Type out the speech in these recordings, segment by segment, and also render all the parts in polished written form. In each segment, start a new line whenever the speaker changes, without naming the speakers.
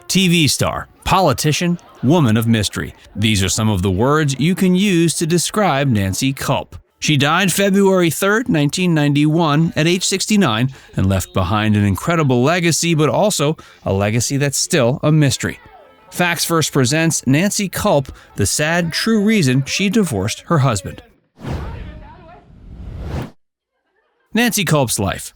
TV star, politician, woman of mystery. These are some of the words you can use to describe Nancy Kulp. She died February 3, 1991, at age 69, and left behind an incredible legacy, but also a legacy that's still a mystery. Facts First presents Nancy Kulp, the sad, true reason she divorced her husband. Nancy Kulp's life.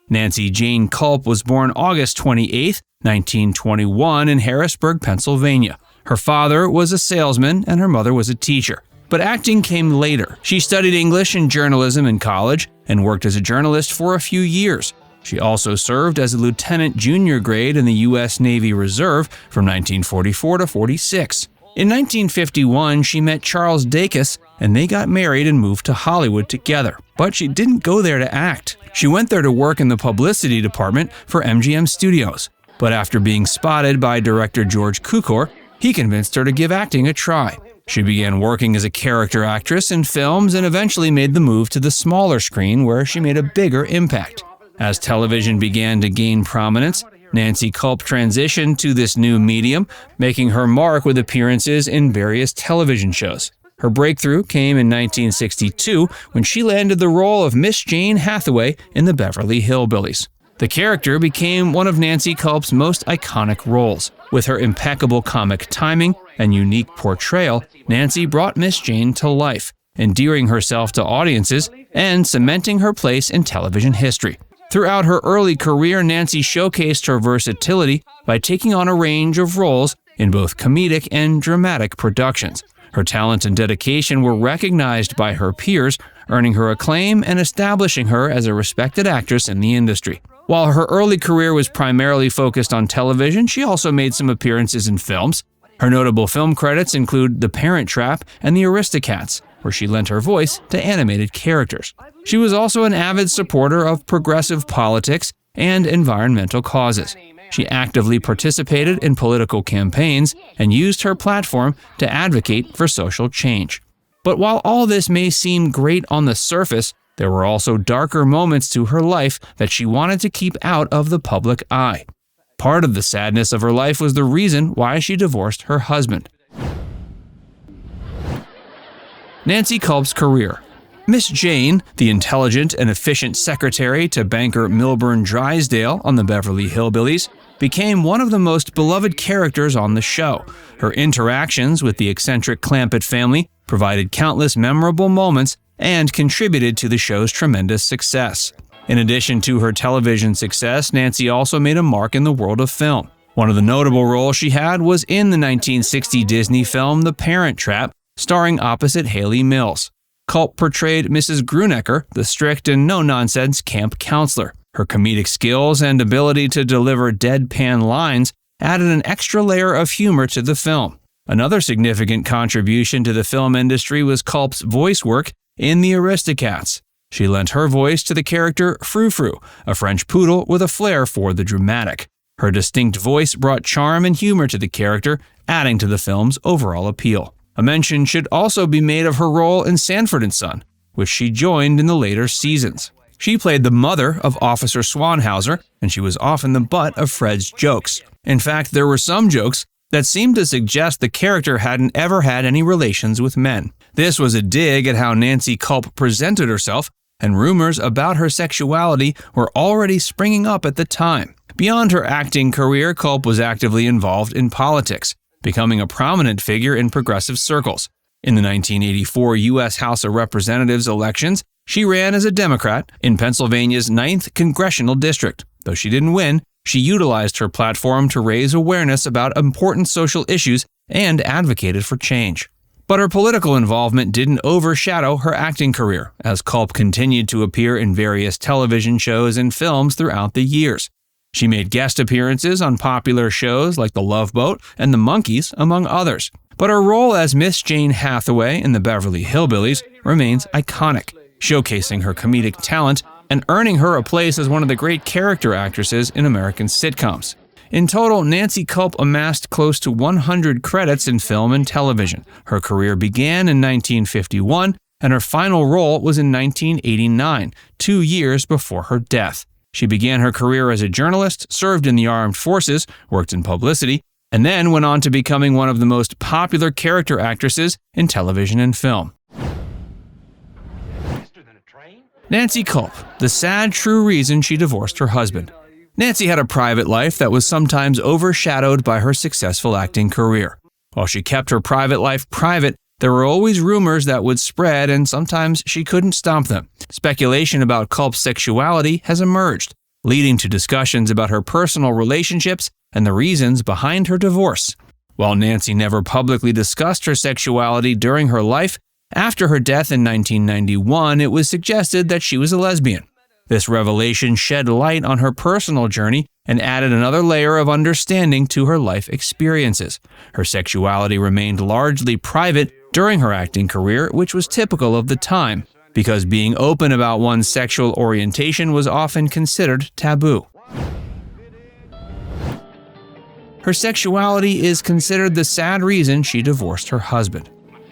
Nancy Jane Kulp was born August 28, 1921, in Harrisburg, Pennsylvania. Her father was a salesman and her mother was a teacher. But acting came later. She studied English and journalism in college and worked as a journalist for a few years. She also served as a lieutenant junior grade in the U.S. Navy Reserve from 1944 to 46. In 1951, she met Charles Dacus, and they got married and moved to Hollywood together. But she didn't go there to act. She went there to work in the publicity department for MGM Studios. But after being spotted by director George Cukor, he convinced her to give acting a try. She began working as a character actress in films and eventually made the move to the smaller screen, where she made a bigger impact. As television began to gain prominence, Nancy Kulp transitioned to this new medium, making her mark with appearances in various television shows. Her breakthrough came in 1962 when she landed the role of Miss Jane Hathaway in the Beverly Hillbillies. The character became one of Nancy Kulp's most iconic roles. With her impeccable comic timing and unique portrayal, Nancy brought Miss Jane to life, endearing herself to audiences and cementing her place in television history. Throughout her early career, Nancy showcased her versatility by taking on a range of roles in both comedic and dramatic productions. Her talent and dedication were recognized by her peers, earning her acclaim and establishing her as a respected actress in the industry. While her early career was primarily focused on television, she also made some appearances in films. Her notable film credits include The Parent Trap and The Aristocats, where she lent her voice to animated characters. She was also an avid supporter of progressive politics and environmental causes. She actively participated in political campaigns and used her platform to advocate for social change. But while all this may seem great on the surface, there were also darker moments to her life that she wanted to keep out of the public eye. Part of the sadness of her life was the reason why she divorced her husband. Nancy Kulp's career. Miss Jane, the intelligent and efficient secretary to banker Milburn Drysdale on the Beverly Hillbillies, became one of the most beloved characters on the show. Her interactions with the eccentric Clampett family provided countless memorable moments and contributed to the show's tremendous success. In addition to her television success, Nancy also made a mark in the world of film. One of the notable roles she had was in the 1960 Disney film The Parent Trap, starring opposite Haley Mills. Kulp portrayed Mrs. Grunecker, the strict and no-nonsense camp counselor. Her comedic skills and ability to deliver deadpan lines added an extra layer of humor to the film. Another significant contribution to the film industry was Kulp's voice work in The Aristocats. She lent her voice to the character Frou Frou, a French poodle with a flair for the dramatic. Her distinct voice brought charm and humor to the character, adding to the film's overall appeal. A mention should also be made of her role in Sanford & Son, which she joined in the later seasons. She played the mother of Officer Swanhauser, and she was often the butt of Fred's jokes. In fact, there were some jokes that seemed to suggest the character hadn't ever had any relations with men. This was a dig at how Nancy Kulp presented herself, and rumors about her sexuality were already springing up at the time. Beyond her acting career, Kulp was actively involved in politics, becoming a prominent figure in progressive circles. In the 1984 U.S. House of Representatives elections, she ran as a Democrat in Pennsylvania's 9th Congressional District. Though she didn't win, she utilized her platform to raise awareness about important social issues and advocated for change. But her political involvement didn't overshadow her acting career, as Kulp continued to appear in various television shows and films throughout the years. She made guest appearances on popular shows like The Love Boat and The Monkees, among others. But her role as Miss Jane Hathaway in the Beverly Hillbillies remains iconic, showcasing her comedic talent and earning her a place as one of the great character actresses in American sitcoms. In total, Nancy Kulp amassed close to 100 credits in film and television. Her career began in 1951, and her final role was in 1989, 2 years before her death. She began her career as a journalist, served in the armed forces, worked in publicity, and then went on to becoming one of the most popular character actresses in television and film. Nancy Kulp, the sad true reason she divorced her husband. Nancy had a private life that was sometimes overshadowed by her successful acting career. While she kept her private life private, there were always rumors that would spread, and sometimes she couldn't stop them. Speculation about Kulp's sexuality has emerged, leading to discussions about her personal relationships and the reasons behind her divorce. While Nancy never publicly discussed her sexuality during her life, after her death in 1991, it was suggested that she was a lesbian. This revelation shed light on her personal journey and added another layer of understanding to her life experiences. Her sexuality remained largely private during her acting career, which was typical of the time, because being open about one's sexual orientation was often considered taboo. Her sexuality is considered the sad reason she divorced her husband.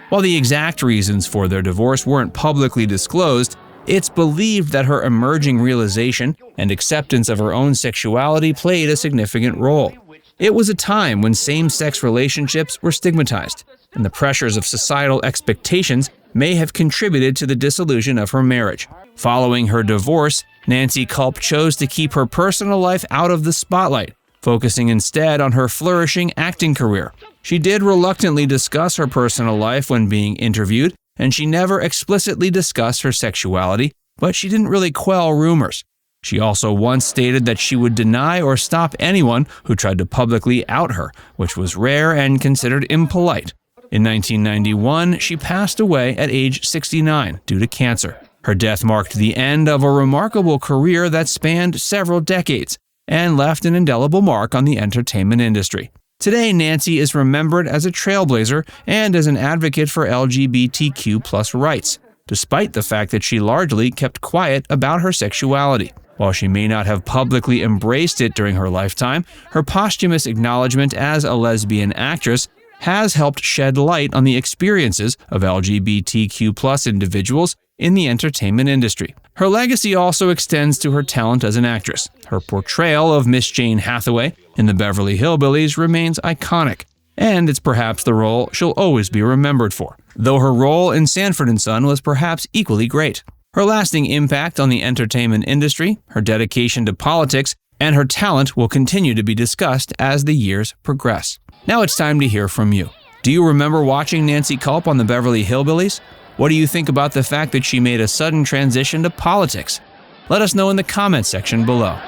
While the exact reasons for their divorce weren't publicly disclosed, it's believed that her emerging realization and acceptance of her own sexuality played a significant role. It was a time when same-sex relationships were stigmatized, and the pressures of societal expectations may have contributed to the dissolution of her marriage. Following her divorce, Nancy Kulp chose to keep her personal life out of the spotlight, focusing instead on her flourishing acting career. She did reluctantly discuss her personal life when being interviewed, and she never explicitly discussed her sexuality, but she didn't really quell rumors. She also once stated that she would deny or stop anyone who tried to publicly out her, which was rare and considered impolite. In 1991, she passed away at age 69 due to cancer. Her death marked the end of a remarkable career that spanned several decades and left an indelible mark on the entertainment industry. Today, Nancy is remembered as a trailblazer and as an advocate for LGBTQ+ rights, despite the fact that she largely kept quiet about her sexuality. While she may not have publicly embraced it during her lifetime, her posthumous acknowledgement as a lesbian actress has helped shed light on the experiences of LGBTQ+ individuals in the entertainment industry. Her legacy also extends to her talent as an actress. Her portrayal of Miss Jane Hathaway in the Beverly Hillbillies remains iconic, and it's perhaps the role she'll always be remembered for, though her role in Sanford & Son was perhaps equally great. Her lasting impact on the entertainment industry, her dedication to politics, and her talent will continue to be discussed as the years progress. Now it's time to hear from you. Do you remember watching Nancy Kulp on the Beverly Hillbillies? What do you think about the fact that she made a sudden transition to politics? Let us know in the comments section below.